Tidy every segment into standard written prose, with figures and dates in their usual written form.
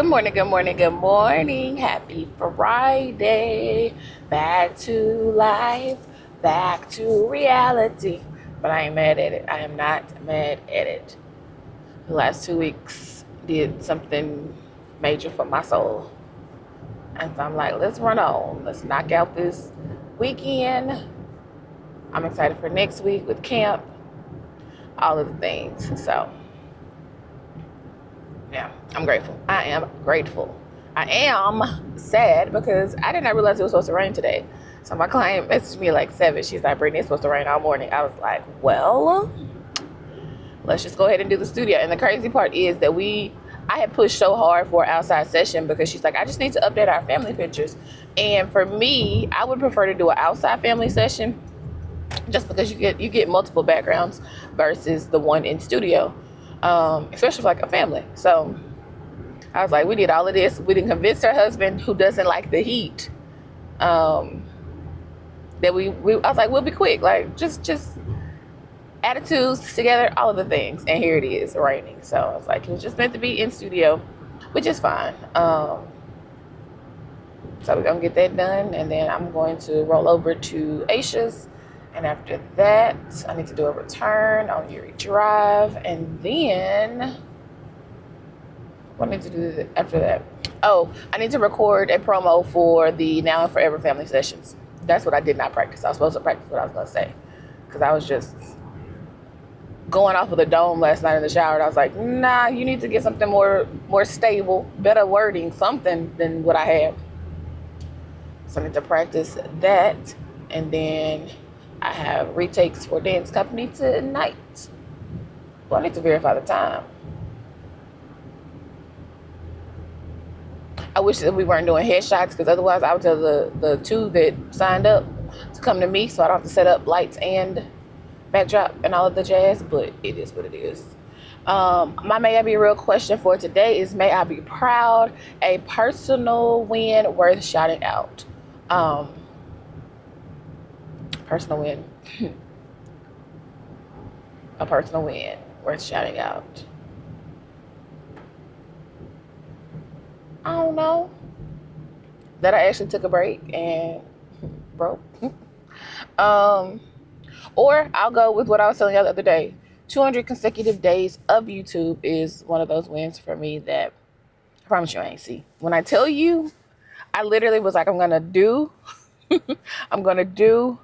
Good morning, good morning, good morning. Happy Friday. Back to life, back to reality. But I ain't mad at it. I am not mad at it. The last 2 weeks did something major for my soul. And so I'm like, let's run on. Let's knock out this weekend. I'm excited for next week with camp, all of the things. So yeah, I'm grateful. I am grateful. I am sad because I did not realize it was supposed to rain today. So my client messaged me like 7. She's like, Brittany, it's supposed to rain all morning. I was like, well, let's just go ahead and do the studio. And the crazy part is that I had pushed so hard for an outside session because she's like, I just need to update our family pictures. And for me, I would prefer to do an outside family session just because you get multiple backgrounds versus the one in studio, especially for like a family. So I was like, we did all of this. We didn't convince her husband, who doesn't like the heat, that I was like, we'll be quick. Like, just attitudes together, all of the things. And here it is, raining. So I was like, it was just meant to be in studio, which is fine. So we're going to get that done. And then I'm going to roll over to Aisha's. And after that, I need to do a return on Erie Drive. And then what I need to do after that? Oh, I need to record a promo for the Now and Forever family sessions. That's what I did not practice. I was supposed to practice what I was going to say because I was just going off of the dome last night in the shower. And I was like, nah, you need to get something more stable, better wording, something than what I have. So I need to practice that. And then I have retakes for dance company tonight. Well, I need to verify the time. I wish that we weren't doing headshots because otherwise I would tell the two that signed up to come to me so I don't have to set up lights and backdrop and all of the jazz, but it is what it is. My May I Be Real question for today is, may I be proud? A personal win worth shouting out. Personal win. A personal win worth shouting out. I don't know. That I actually took a break and broke. Or I'll go with what I was telling you the other day. 200 consecutive days of YouTube is one of those wins for me that I promise you I ain't see. When I tell you, I literally was like, I'm going to do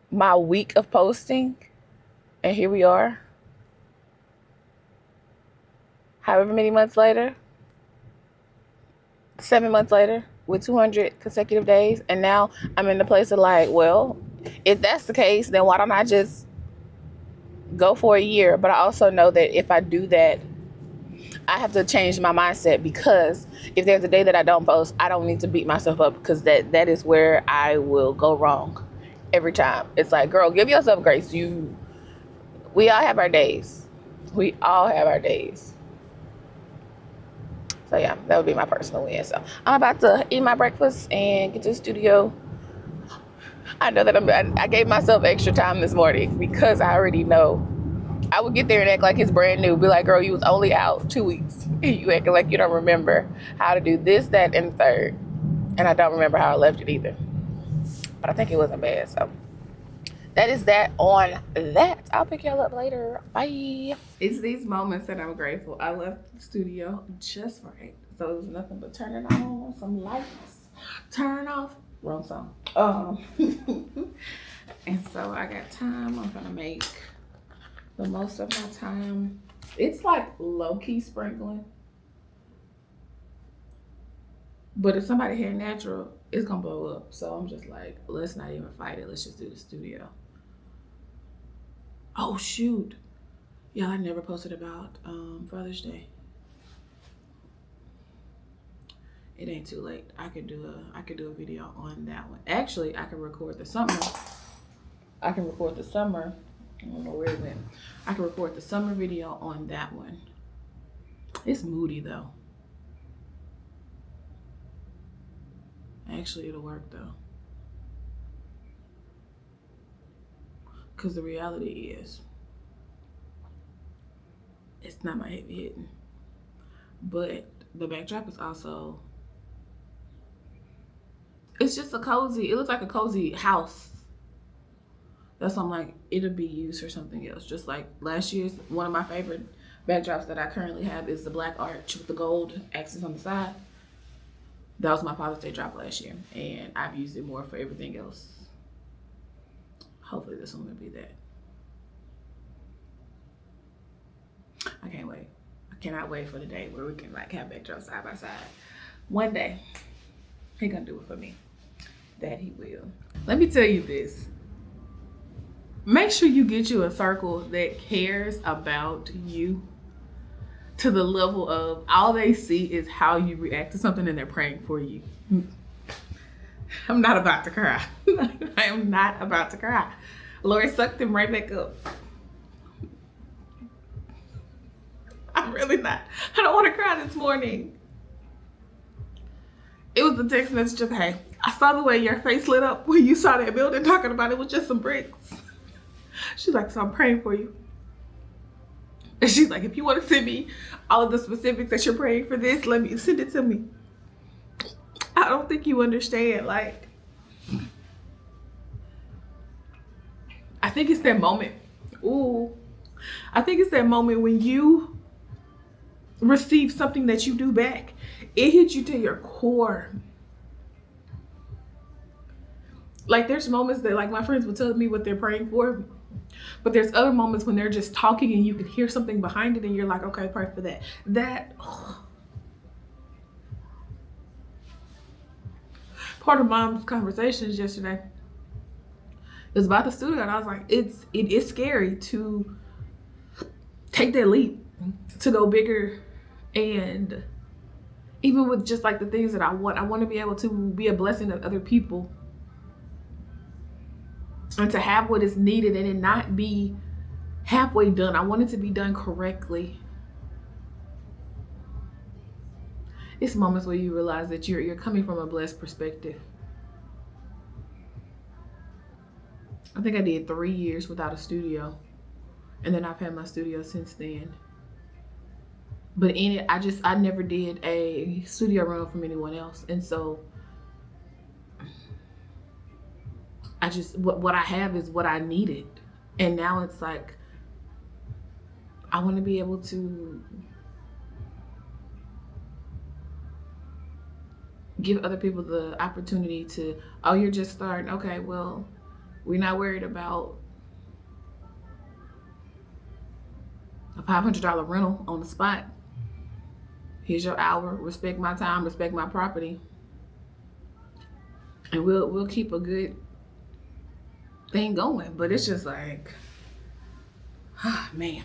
my week of posting. And here we are. However many months later, 7 months later, with 200 consecutive days. And now I'm in the place of like, well, if that's the case, then why don't I just go for a year? But I also know that if I do that, I have to change my mindset, because if there's a day that I don't post, I don't need to beat myself up, because that is where I will go wrong every time. It's like, girl, give yourself grace. We all have our days. We all have our days. So yeah, that would be my personal win. So I'm about to eat my breakfast and get to the studio. I know that I gave myself extra time this morning because I already know I would get there and act like it's brand new. Be like, girl, you was only out 2 weeks. You acting like you don't remember how to do this, that, and the third. And I don't remember how I left it either. But I think it wasn't bad. So that is that on that. I'll pick y'all up later. Bye. It's these moments that I'm grateful. I left the studio just right. So it was nothing but turning on some lights. Turn off. Wrong song. And so I got time. I'm going to make the most of my time. It's like low-key sprinkling. But if somebody hair natural, it's going to blow up. So I'm just like, let's not even fight it. Let's just do the studio. Oh, shoot. Y'all, I never posted about Father's Day. It ain't too late. I could do a video on that one. Actually, I can record the summer. I don't know where it went. I can record the summer video on that one. It's moody though. Actually, it'll work though. Because the reality is, it's not my heavy hitting. but the backdrop is also, it's just a cozy, it looks like a cozy house. That's why I'm like, it'll be used for something else. Just like last year's, one of my favorite backdrops that I currently have is the black arch with the gold accents on the side. That was my Father's Day drop last year, and I've used it more for everything else. Hopefully this one will be that. I can't wait. I cannot wait for the day where we can like have backdrops side by side. One day, he gonna do it for me. That he will. Let me tell you this. Make sure you get you a circle that cares about you to the level of all they see is how you react to something and they're praying for you. I'm not about to cry. I am not about to cry. Lori sucked him right back up. I'm really not. I don't want to cry this morning. It was the text message of, hey, I saw the way your face lit up when you saw that building talking about it was just some bricks. She's like, so I'm praying for you. And she's like, if you want to send me all of the specifics that you're praying for this, let me send it to me. I don't think you understand. Like, I think it's that moment. Ooh. I think it's that moment when you receive something that you do back. It hits you to your core. Like, there's moments that, like, my friends will tell me what they're praying for. But there's other moments when they're just talking and you can hear something behind it and you're like, okay, pray for that. Part of Mom's conversations yesterday was about the studio, and I was like, it is scary to take that leap, to go bigger. And even with just like the things that I want to be able to be a blessing to other people. And to have what is needed and it not be halfway done. I want it to be done correctly. It's moments where you realize that you're coming from a blessed perspective. I think I did 3 years without a studio. And then I've had my studio since then. But in it, I never did a studio run from anyone else. And so what I have is what I needed. And now it's like, I want to be able to give other people the opportunity to, oh, you're just starting. Okay, well, we're not worried about a $500 rental on the spot. Here's your hour. Respect my time, respect my property. And we'll keep a good thing going. But it's just like, ah, man.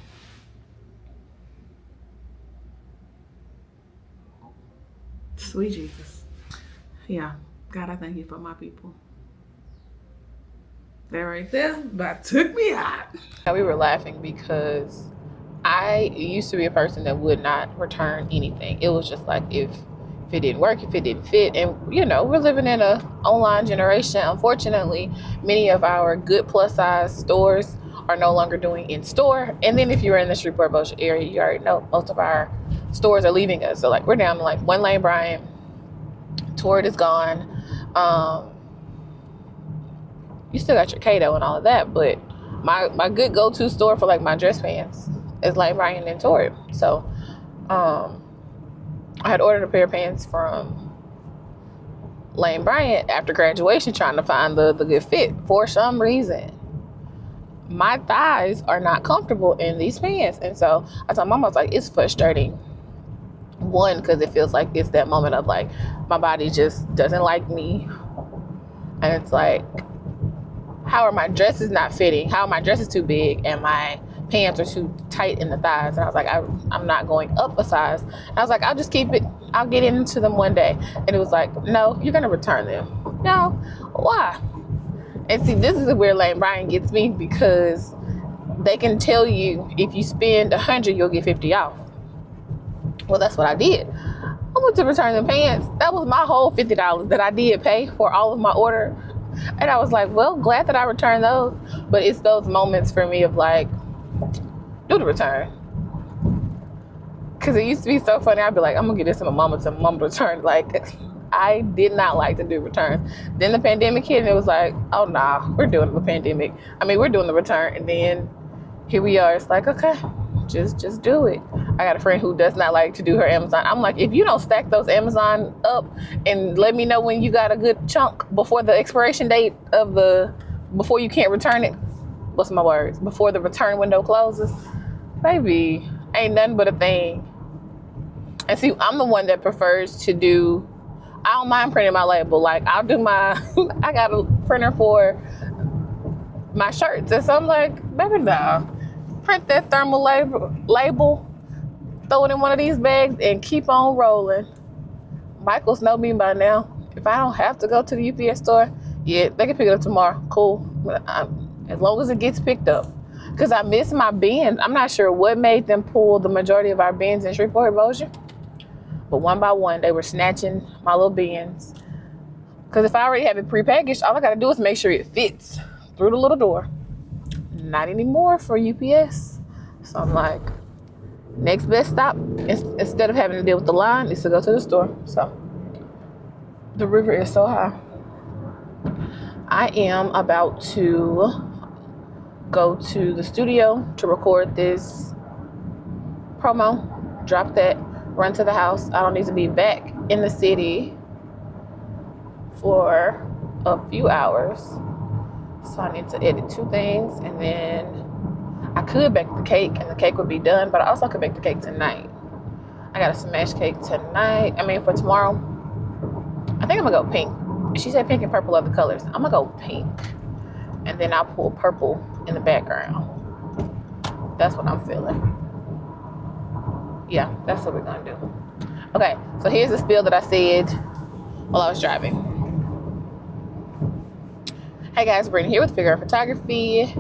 Sweet Jesus. Yeah, God, I thank you for my people. That right there about took me out. We were laughing because I used to be a person that would not return anything. It was just like, if it didn't work, if it didn't fit. And you know, we're living in an online generation. Unfortunately, many of our good plus size stores are no longer doing in store. And then if you're in the Shreveport Bossier area, you already know most of our stores are leaving us. So like, we're down to like one Lane Bryant. Torrid is gone. You still got your Cato and all of that, but my good go-to store for like my dress pants is Lane Bryant and Torrid. So I had ordered a pair of pants from Lane Bryant after graduation, trying to find the good fit. For some reason, my thighs are not comfortable in these pants. And so I told Mama, I was like, it's frustrating. One, because it feels like it's that moment of like, my body just doesn't like me. And it's like, how are my dresses not fitting? How are my dresses too big and my pants are too tight in the thighs? And I was like, I'm not going up a size. And I was like, I'll just keep it. I'll get into them one day. And it was like, no, you're going to return them. No, why? And see, this is where Lane Bryant gets me, because they can tell you if you spend $100, you'll get $50 off. Well, that's what I did. I went to return the pants. That was my whole $50 that I did pay for all of my order. And I was like, well, glad that I returned those. But it's those moments for me of like, do the return. Because it used to be so funny. I'd be like, I'm going to get this to my mama return. Like, I did not like to do returns. Then the pandemic hit, and it was like, oh, nah, we're doing the pandemic. We're doing the return. And then here we are. It's like, okay, just do it. I got a friend who does not like to do her Amazon. I'm like, if you don't stack those Amazon up and let me know when you got a good chunk before the expiration date before you can't return it, what's my words? Before the return window closes, baby, ain't nothing but a thing. And see, I'm the one that prefers to do, I don't mind printing my label. Like, I'll do I got a printer for my shirts. And so I'm like, baby, nah, print that thermal label, throw it in one of these bags, and keep on rolling. Michaels know me by now. If I don't have to go to the UPS store, yeah, they can pick it up tomorrow. Cool. As long as it gets picked up. Because I miss my bins. I'm not sure what made them pull the majority of our bins in Shreveport, Bossier. But one by one, they were snatching my little bins. Because if I already have it prepackaged, all I got to do is make sure it fits through the little door. Not anymore for UPS. So I'm like, next best stop, instead of having to deal with the line, is to go to the store. So the river is so high. I am about to go to the studio to record this promo, drop that, run to the house. I don't need to be back in the city for a few hours. So I need to edit 2 things, and then I could bake the cake and the cake would be done, but I also could bake the cake tonight. I got a smash cake tonight. For tomorrow. I think I'm gonna go pink. She said pink and purple are the colors. I'm gonna go pink. And then I'll pull purple in the background. That's what I'm feeling. Yeah, that's what we're gonna do. Okay, so here's the spiel that I said while I was driving. Hey guys, Brittany here with Figaro Photography.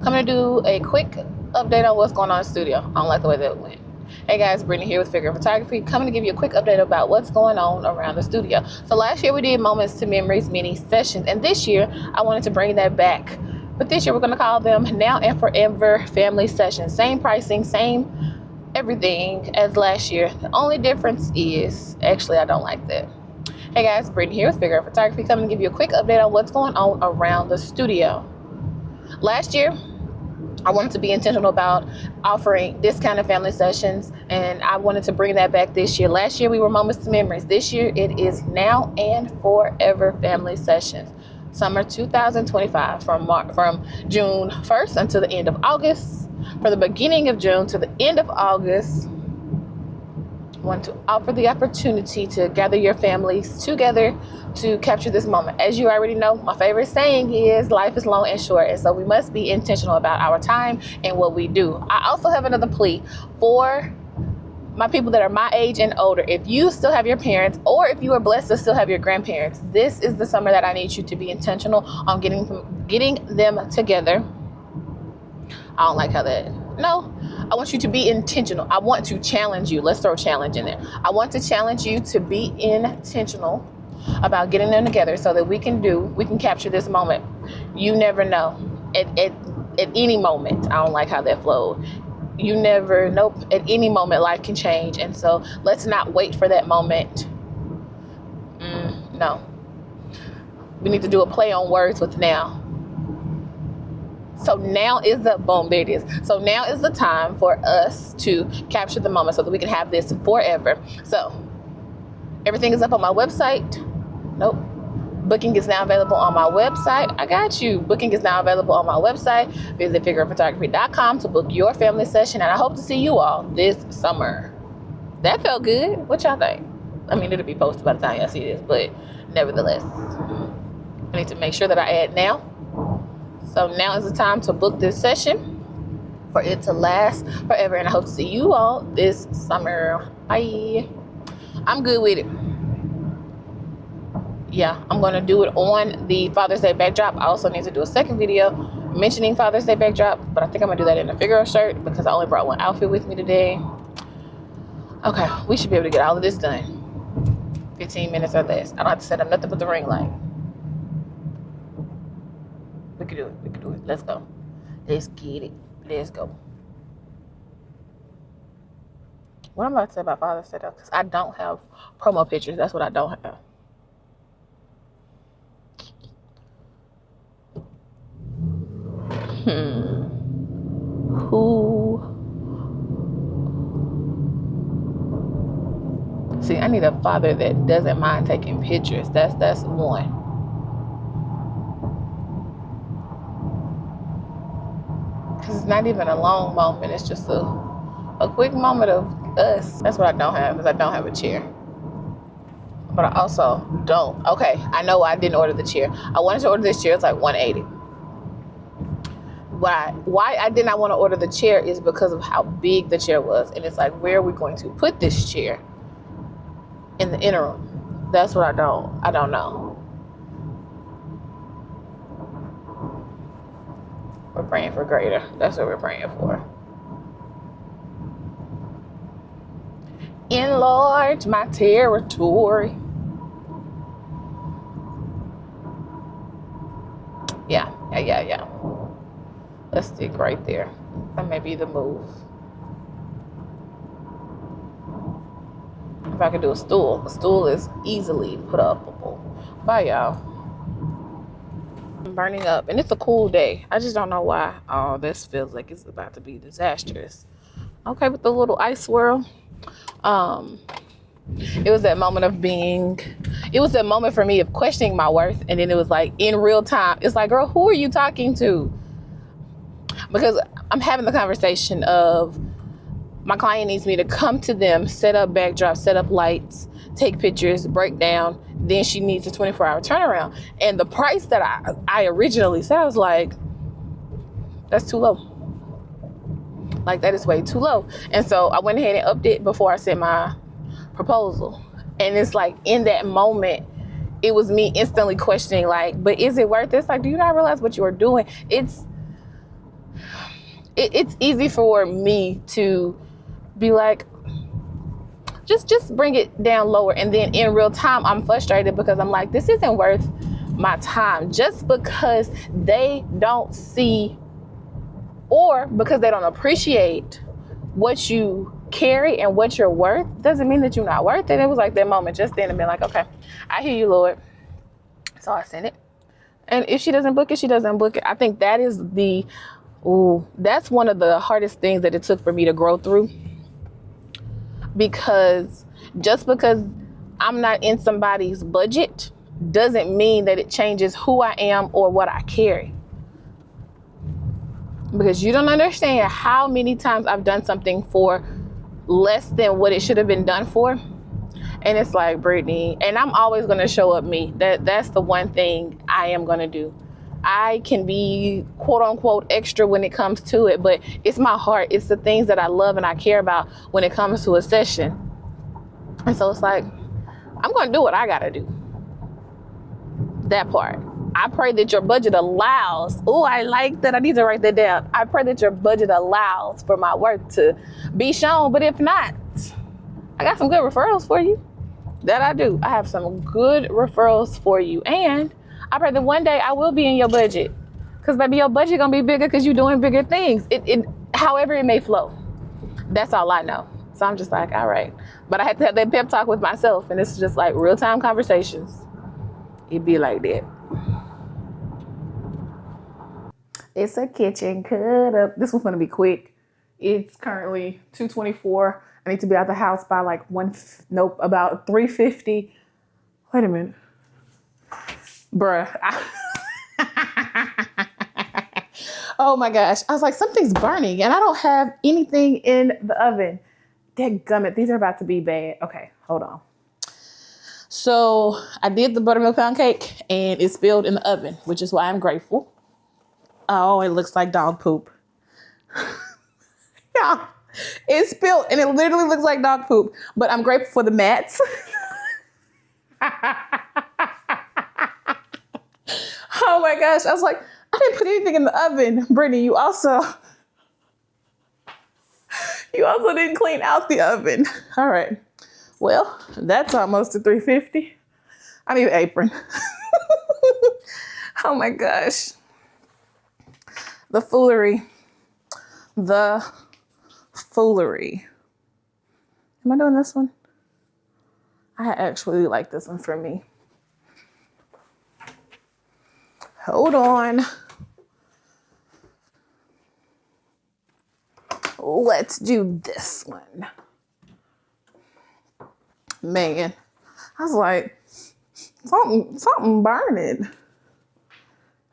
Coming to do a quick update on what's going on in the studio. I don't like the way that it went. Hey guys, Brittany here with Figaro Photography. Coming to give you a quick update about what's going on around the studio. So last year we did Moments to Memories mini sessions, and this year I wanted to bring that back. But this year we're going to call them Now and Forever Family Sessions. Same pricing, same everything as last year. The only difference is, actually I don't like that. Hey guys, Brittany here with Figaro Photography. Coming to give you a quick update on what's going on around the studio. Last year, I wanted to be intentional about offering discounted family sessions, and I wanted to bring that back this year. Last year, we were Moments to Memories. This year, it is Now and Forever Family Sessions. Summer 2025, from June 1st until the end of August. From the beginning of June to the end of August, I want to offer the opportunity to gather your families together to capture this moment. As you already know, my favorite saying is life is long and short, and so we must be intentional about our time and what we do. I also have another plea for my people that are my age and older. If you still have your parents, or if you are blessed to still have your grandparents, this is the summer that I need you to be intentional on getting them together. I don't like how that, no, I want you to be intentional. I want to challenge you. Let's throw challenge in there. I want to challenge you to be intentional about getting them together so that we can capture this moment. You never know. At any moment, I don't like how that flowed. You never know. At any moment, life can change. And so let's not wait for that moment. No. We need to do a play on words with now. So now is the, boom, there it is. So now is the time for us to capture the moment so that we can have this forever. So everything is up on my website. Nope. Booking is now available on my website. I got you. Booking is now available on my website. Visit figarophotography.com to book your family session. And I hope to see you all this summer. That felt good. What y'all think? It'll be posted by the time y'all see this, but nevertheless, I need to make sure that I add now. So now is the time to book this session for it to last forever. And I hope to see you all this summer. Bye. I'm good with it. Yeah, I'm going to do it on the Father's Day backdrop. I also need to do a second video mentioning Father's Day backdrop, but I think I'm going to do that in a Figaro shirt because I only brought one outfit with me today. Okay, we should be able to get all of this done. 15 minutes or less. I don't have to set up nothing but the ring light. We can do it. We can do it. Let's go. Let's get it. Let's go. What I'm about to say about Father's Day though, because I don't have promo pictures. That's what I don't have. Who? See, I need a father that doesn't mind taking pictures. That's one. Because it's not even a long moment. It's just a quick moment of us. That's what I don't have, is I don't have a chair. But I also don't. Okay, I know I didn't order the chair. I wanted to order this chair. It's like $180. Why I did not want to order the chair is because of how big the chair was. And it's like, where are we going to put this chair in the interim? That's what I don't know. We're praying for greater. That's what we're praying for. Enlarge my territory. Yeah. Let's stick right there. That may be the move. If I could do a stool is easily put upable. Bye, y'all. I'm burning up, and it's a cool day. I just don't know why. Oh, this feels like it's about to be disastrous. Okay, with the little ice swirl. It was that moment for me of questioning my worth, and then it was like in real time. It's like, girl, who are you talking to? Because I'm having the conversation of my client needs me to come to them, set up backdrops, set up lights, take pictures, break down. Then she needs a 24-hour turnaround. And the price that I originally said, I was like, that's too low. Like, that is way too low. And so I went ahead and upped it before I sent my proposal. And it's like, in that moment, it was me instantly questioning, like, but is it worth it? It's like, do you not realize what you are doing? It's easy for me to be like, just bring it down lower. And then in real time, I'm frustrated because I'm like, this isn't worth my time. Just because they don't see or because they don't appreciate what you carry and what you're worth doesn't mean that you're not worth it. It was like that moment just then and been like, okay, I hear you, Lord. So I sent it. And if she doesn't book it, she doesn't book it. I think that is that's one of the hardest things that it took for me to grow through. Because just because I'm not in somebody's budget doesn't mean that it changes who I am or what I carry. Because you don't understand how many times I've done something for less than what it should have been done for. And it's like, Brittany, and I'm always going to show up me. That's the one thing I am going to do. I can be quote unquote extra when it comes to it, but it's my heart. It's the things that I love and I care about when it comes to a session. And so it's like, I'm going to do what I got to do. That part. I pray that your budget allows. Oh, I like that. I need to write that down. I pray that your budget allows for my work to be shown. But if not, I got some good referrals for you. That I do. I have some good referrals for you. And I pray that one day I will be in your budget. Because, baby, your budget going to be bigger because you're doing bigger things. However it may flow. That's all I know. So I'm just like, all right. But I had to have that pep talk with myself. And it's just like real-time conversations. It be like that. It's a kitchen cut-up. This one's going to be quick. It's currently 2:24. I need to be out the house by like about 3:50. Wait a minute. Bruh. Oh my gosh. I was like, something's burning and I don't have anything in the oven. Dadgummit, these are about to be bad. Okay, hold on. So I did the buttermilk pound cake and it spilled in the oven, which is why I'm grateful. Oh, it looks like dog poop. Yeah, it spilled and it literally looks like dog poop, but I'm grateful for the mats. Oh my gosh. I was like, I didn't put anything in the oven. Brittany, you also didn't clean out the oven. All right. Well, that's almost to 350. I need an apron. Oh my gosh. The foolery. Am I doing this one? I actually like this one for me. Hold on. Let's do this one. Man, I was like, something burning.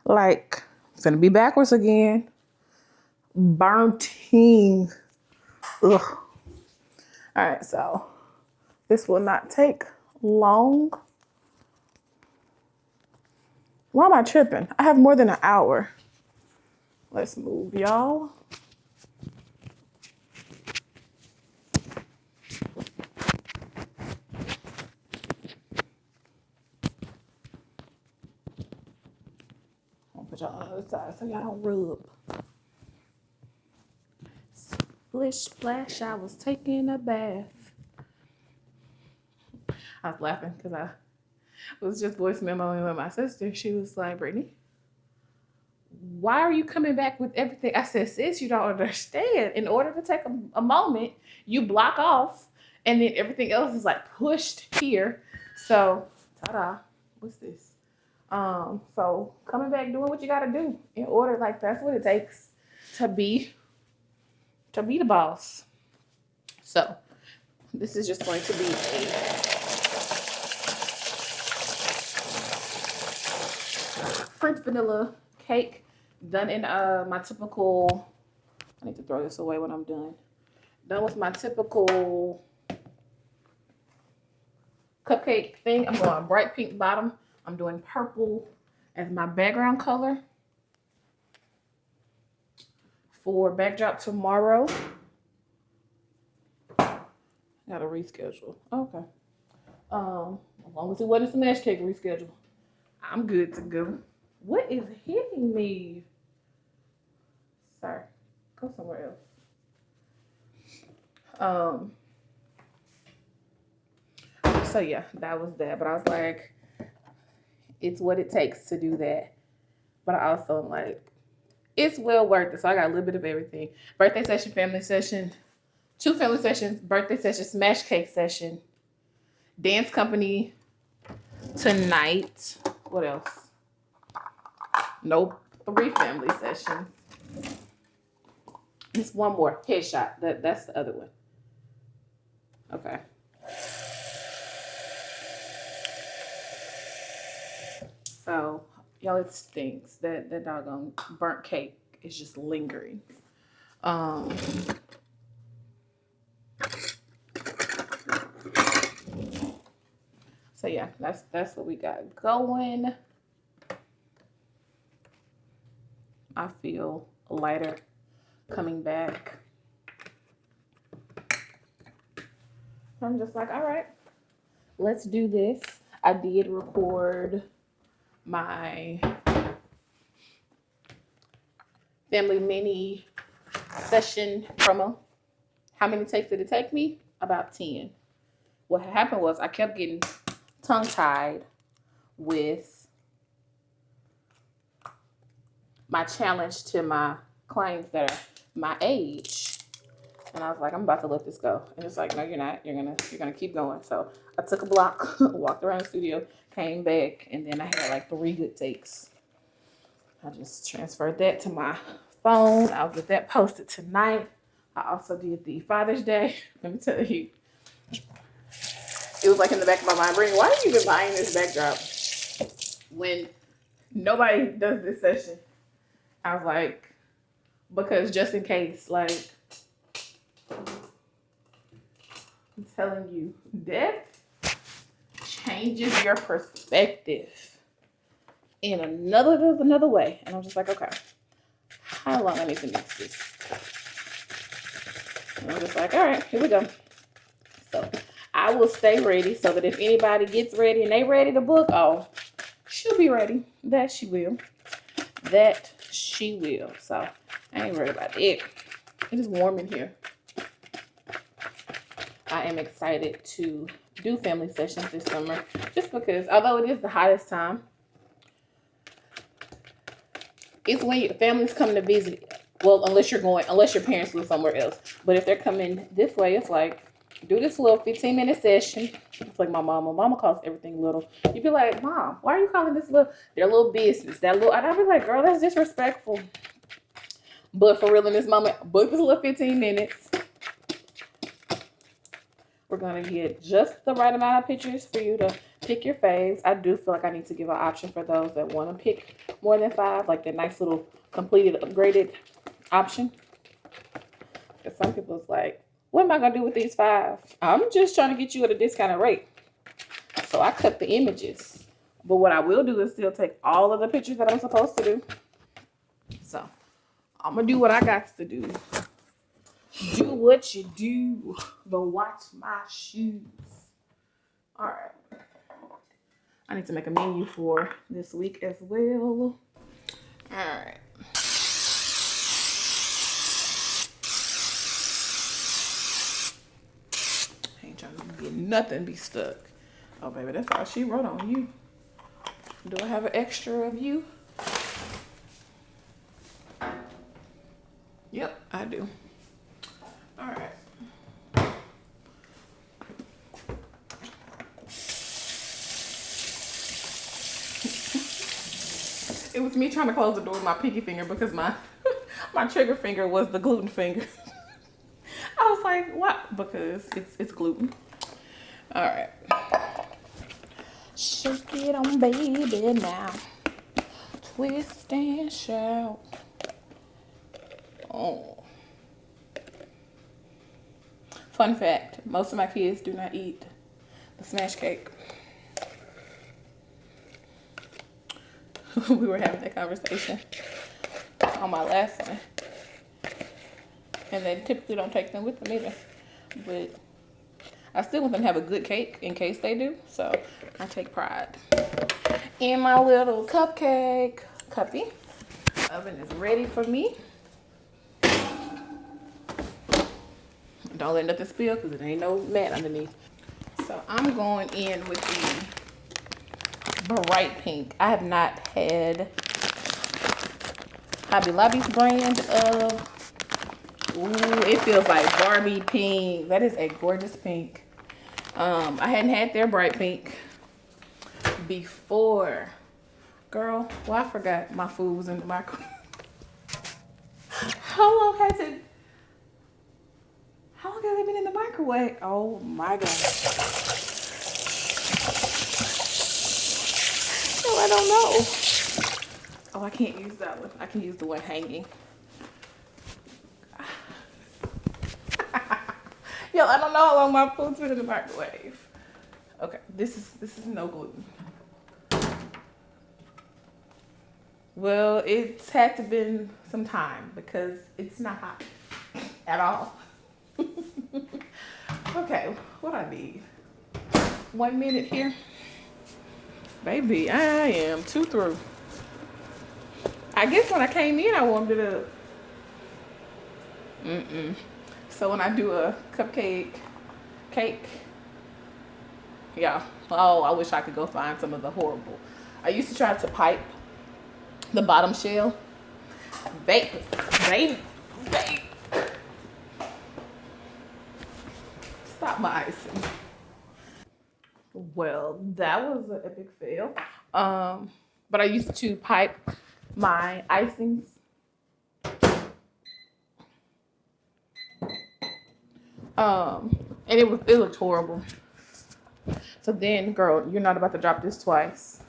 Like, it's gonna be backwards again. Burning. Ugh. All right, so this will not take long. Why am I tripping? I have more than an hour. Let's move, y'all. I'll put y'all on the other side so y'all don't rub. Splish splash, I was taking a bath. I was laughing because I was just voice memoing with my sister. She was like, Brittany, why are you coming back with everything? I said, sis, you don't understand. In order to take a moment, you block off and then everything else is like pushed here. So, ta-da, what's this? So coming back, doing what you gotta do in order, like that's what it takes to be the boss. So this is just going to be a French vanilla cake done in my typical, I need to throw this away when I'm done. Done with my typical cupcake thing. I'm going bright pink bottom. I'm doing purple as my background color for backdrop tomorrow. Gotta reschedule. Okay. As long as it wasn't smash cake reschedule, I'm good to go. What is hitting me? Sorry. Go somewhere else. So yeah, that was that. But I was like, it's what it takes to do that. But I also am like, it's well worth it. So I got a little bit of everything. Birthday session, family session, 2 family sessions, birthday session, smash cake session, dance company tonight. What else? Nope. 3 family sessions. Just one more. Headshot. That's the other one. Okay. So, y'all, it stinks. That doggone burnt cake is just lingering. So yeah, that's what we got going. I feel lighter coming back. I'm just like, all right, let's do this. I did record my family mini session promo. How many takes did it take me? About 10. What happened was I kept getting tongue-tied with my challenge to my clients that are my age. And I was like, I'm about to let this go. And it's like, no, you're not. You're gonna keep going. So I took a block, walked around the studio, came back, and then I had like 3 good takes. I just transferred that to my phone. I'll get that posted tonight. I also did the Father's Day. Let me tell you, it was like in the back of my mind, Brittany, why have you been buying this backdrop when nobody does this session? I was like, because just in case, like, I'm telling you, death changes your perspective in another way. And I'm just like, okay, how long I need to mix this? And I'm just like, all right, here we go. So I will stay ready so that if anybody gets ready and they ready to book, oh, she'll be ready. That she will. That she will. So I ain't worried about it. It is warm in here. I am excited to do family sessions this summer just because, although it is the hottest time, it's when your families come to visit. Well, unless your parents live somewhere else. But if they're coming this way, it's like do this little 15-minute session. It's like my mama. Mama calls everything little. You'd be like, Mom, why are you calling this little? Their little business. That little. And I'd be like, girl, that's disrespectful. But for real in this moment, book this little 15 minutes. We're going to get just the right amount of pictures for you to pick your faves. I do feel like I need to give an option for those that want to pick more than 5, like that nice little completed, upgraded option. Because some people's like, what am I going to do with these 5? I'm just trying to get you at a discounted rate. So I cut the images. But what I will do is still take all of the pictures that I'm supposed to do. So I'm going to do what I got to do. Do what you do, but watch my shoes. All right. I need to make a menu for this week as well. All right. I ain't trying to get nothing be stuck. Oh, baby, that's all she wrote on you. Do I have an extra of you? Yep, I do. All right. It was me trying to close the door with my pinky finger because my trigger finger was the gluten finger. I was like, what? Because it's gluten. All right. Shake it on, baby, now. Twist and shout. Oh. Fun fact, most of my kids do not eat the smash cake. We were having that conversation on my last one. And they typically don't take them with them either. But I still want them to have a good cake in case they do. So I take pride in my little cupcake cuppy. Oven is ready for me. Don't let nothing spill because it ain't no mat underneath. So I'm going in with the bright pink. I have not had Hobby Lobby's brand of, ooh, it feels like Barbie pink. That is a gorgeous pink. I hadn't had their bright pink before. Girl, well, I forgot my food was in the microwave. How long has it been in the microwave? Oh my God. No, I don't know. Oh, I can't use that one. I can use the one hanging. Yo, I don't know how long my food's been in the microwave. Okay, this is no gluten. Well, it's had to been some time because it's not hot at all. Okay, what I need? 1 minute here. Baby, I am 2 through. I guess when I came in, I warmed it up. So when I do a cake, yeah. Oh, I wish I could go find some of the horrible. I used to try to pipe the bottom shell. Bake. Stop my icing. Well, that was an epic fail. But I used to pipe my icings. And it looked horrible. So then, girl, you're not about to drop this twice.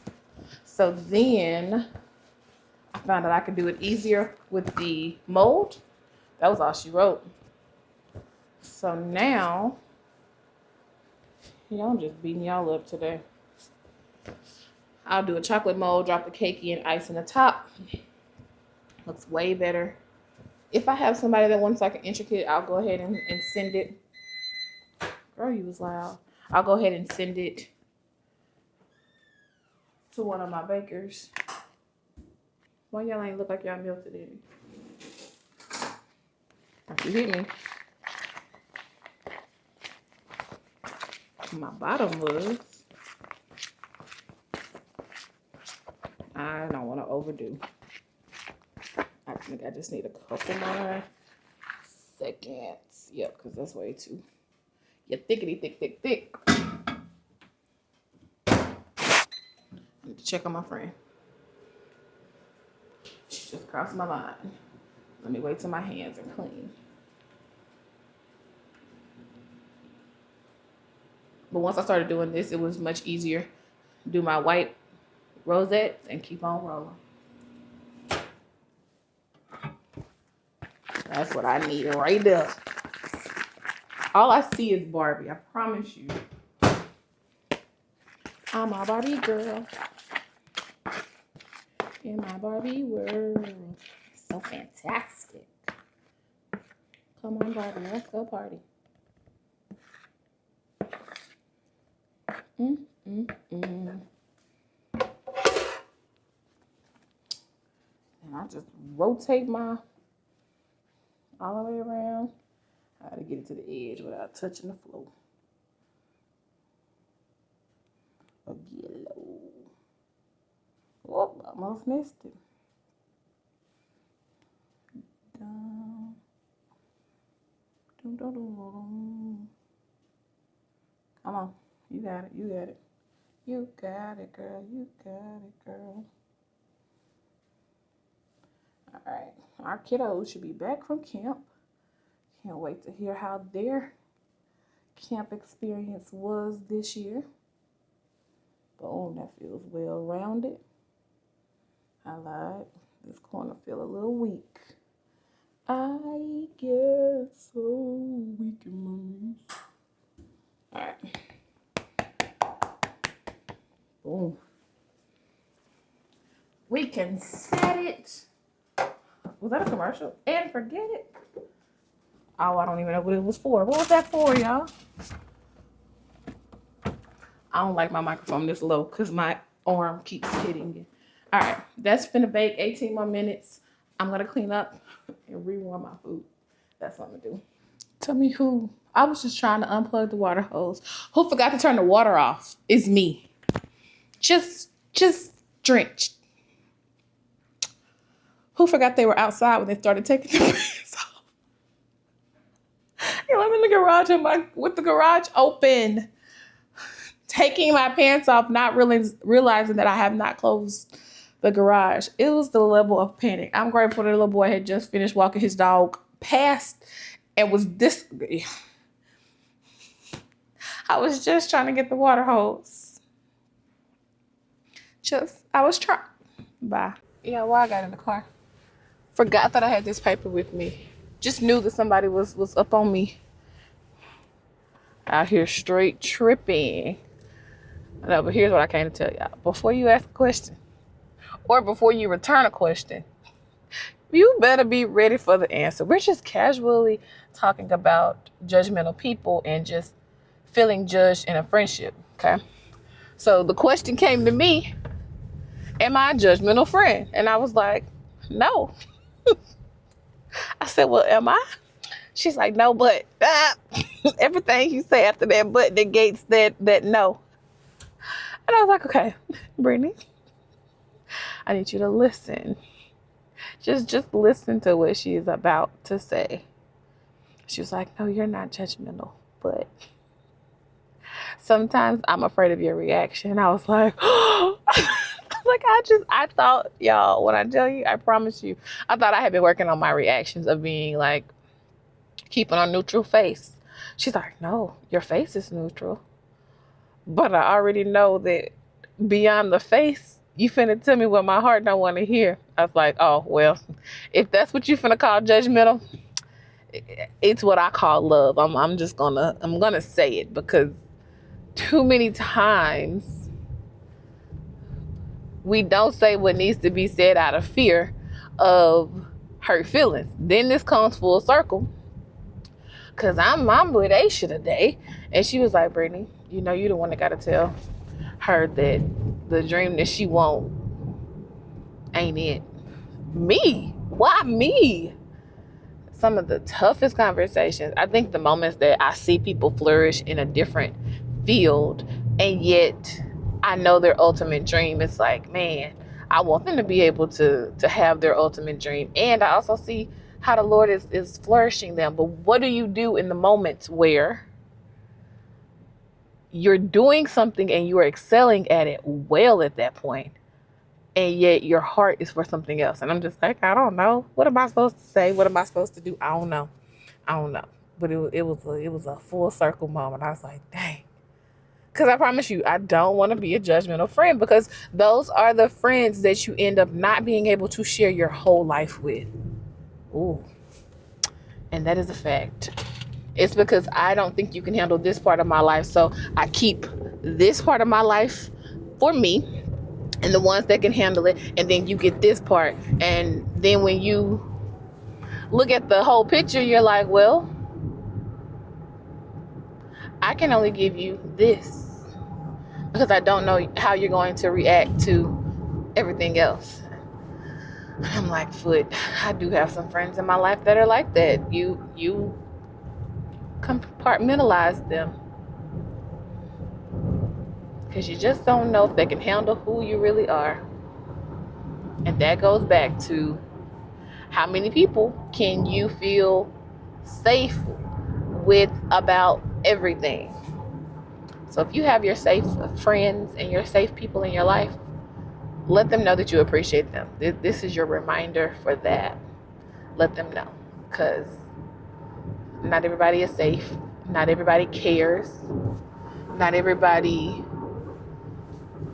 So then I found out I could do it easier with the mold. That was all she wrote. So now, I'm just beating y'all up today. I'll do a chocolate mold, drop the cake in, ice in the top. Looks way better. If I have somebody that wants like an intricate, I'll go ahead and send it. Girl, you was loud. I'll go ahead and send it to one of my bakers. Why y'all ain't look like y'all melted in it? You hit me. My bottom was. I don't want to overdo. I think I just need a couple more seconds. Yep, because that's way too. You thickety thick, thick, thick. I need to check on my friend. She just crossed my line. Let me wait till my hands are clean. But once I started doing this, it was much easier. Do my white rosettes and keep on rolling. That's what I need right there. All I see is Barbie. I promise you. I'm a Barbie girl. In my Barbie world. So fantastic. Come on, Barbie. Let's go party. And I just rotate my all the way around. I gotta get it to the edge without touching the floor. A yellow. Oh, almost missed it. Dun. Dun, dun, dun, dun. Come on. You got it. You got it. You got it, girl. You got it, girl. All right. Our kiddos should be back from camp. Can't wait to hear how their camp experience was this year. Boom, that feels well rounded. I like this corner feel a little weak. I get so weak in my knees. All right. Boom. We can set it. Was that a commercial? And forget it. Oh, I don't even know what it was for. What was that for, y'all? I don't like my microphone this low because my arm keeps hitting it. All right, that's finna bake 18 more minutes. I'm gonna clean up and rewarm my food. That's what I'm gonna do. Tell me who. I was just trying to unplug the water hose. Who forgot to turn the water off? It's me. Just drenched. Who forgot they were outside when they started taking the pants off? You know, I'm in the garage with the garage open, taking my pants off, not realizing that I have not closed the garage. It was the level of panic. I'm grateful that the little boy had just finished walking his dog past and was this. I was just trying to get the water hose. I was trying. Bye. Yeah, well, I got in the car. Forgot that I had this paper with me. Just knew that somebody was up on me. Out here straight tripping. No, but here's what I came to tell y'all. Before you ask a question, or before you return a question, you better be ready for the answer. We're just casually talking about judgmental people and just feeling judged in a friendship, okay? So the question came to me, am I a judgmental friend? And I was like, no. I said, well, am I? She's like, no, but everything you say after that but negates that no. And I was like, okay, Brittany, I need you to listen. Just listen to what she is about to say. She was like, no, you're not judgmental, but sometimes I'm afraid of your reaction. I was like, oh. I thought, y'all, when I tell you, I promise you, I thought I had been working on my reactions of being like, keeping a neutral face. She's like, no, your face is neutral. But I already know that beyond the face, you finna tell me what my heart don't want to hear. I was like, oh, well, if that's what you finna call judgmental, it's what I call love. I'm gonna say it, because too many times we don't say what needs to be said out of fear of hurt feelings. Then this comes full circle, because I'm with Aisha today, and she was like, Brittany, you know, you the one that got to tell her that the dream that she want ain't it. Me? Why me? Some of the toughest conversations, I think the moments that I see people flourish in a different field, and yet I know their ultimate dream. It's like, man, I want them to be able to have their ultimate dream. And I also see how the Lord is flourishing them. But what do you do in the moments where you're doing something and you are excelling at it well at that point, and yet your heart is for something else. And I'm just like, I don't know. What am I supposed to say? What am I supposed to do? I don't know. But it was a full circle moment. I was like, dang. Because I promise you, I don't want to be a judgmental friend, because those are the friends that you end up not being able to share your whole life with. Ooh. And that is a fact. It's because I don't think you can handle this part of my life, so I keep this part of my life for me and the ones that can handle it, and then you get this part. And then when you look at the whole picture, you're like, well, I can only give you this because I don't know how you're going to react to everything else. I'm like, Foot, I do have some friends in my life that are like that. You compartmentalize them because you just don't know if they can handle who you really are. And that goes back to, how many people can you feel safe with about everything? So if you have your safe friends and your safe people in your life, let them know that you appreciate them. This is your reminder for that. Let them know, because not everybody is safe. Not everybody cares. Not everybody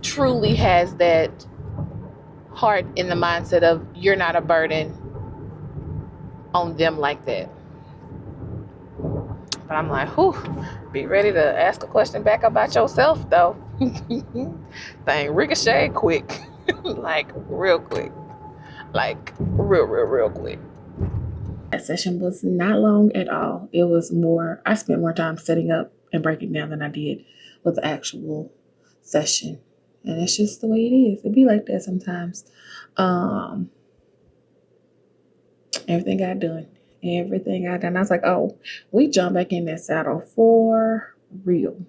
truly has that heart in the mindset of you're not a burden on them like that. But I'm like, whew, be ready to ask a question back about yourself, though. Thing ricochet quick. Like, real quick. Like, real quick. That session was not long at all. It was more, I spent more time setting up and breaking down than I did with the actual session. And it's just the way it is. It be like that sometimes. Everything got done. I was like, oh, we jumped back in that saddle for real.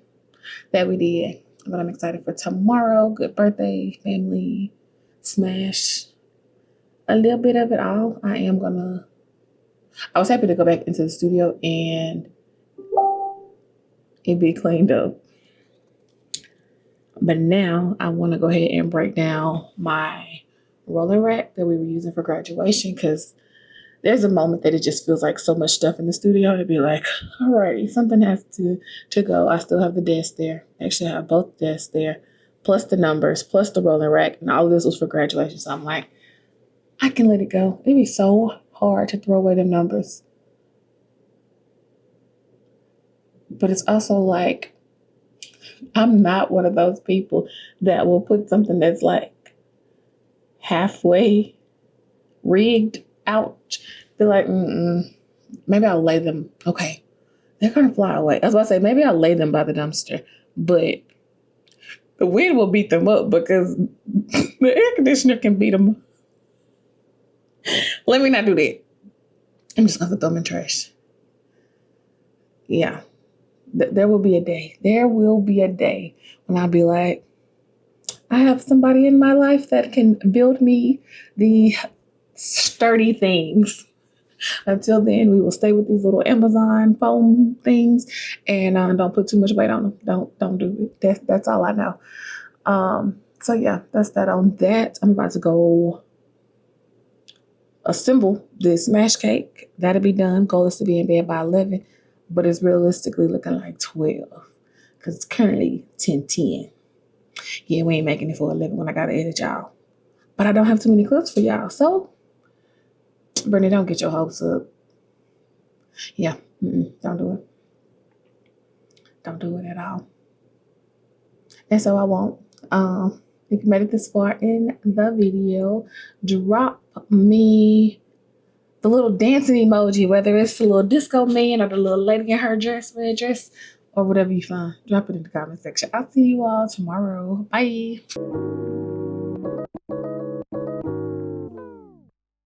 That we did. But I'm excited for tomorrow. Good birthday, family, smash. A little bit of it all. I was happy to go back into the studio and it be cleaned up. But now I want to go ahead and break down my rolling rack that we were using for graduation, because there's a moment that it just feels like so much stuff in the studio to be like, alrighty, something has to go. I still have the desk there. Actually, I have both desks there, plus the numbers, plus the rolling rack, and all of this was for graduation. So I'm like, I can let it go. It'd be so hard to throw away the numbers. But it's also like, I'm not one of those people that will put something that's like halfway rigged out. Be like, maybe I'll lay them. Okay, they're gonna fly away. I was about to say, maybe I'll lay them by the dumpster, but the wind will beat them up because the air conditioner can beat them up. Let me not do that. I'm just gonna throw them in trash. Yeah. There will be a day. There will be a day when I'll be like, I have somebody in my life that can build me the sturdy things. Until then, we will stay with these little Amazon foam things and don't put too much weight on them. Don't do it. That's all I know. So yeah, that's that on that. I'm about to go assemble this smash cake. That'll be done. Goal is to be in bed by 11. But it's realistically looking like 12 because it's currently 10:10. Yeah, we ain't making it for 11 when I got to edit y'all. But I don't have too many clips for y'all. So, Brittany, don't get your hopes up. Yeah, don't do it. Don't do it at all. And so I won't. If you made it this far in the video, drop me the little dancing emoji, whether it's the little disco man or the little lady in her red dress, or whatever you find. Drop it in the comment section. I'll see you all tomorrow. Bye.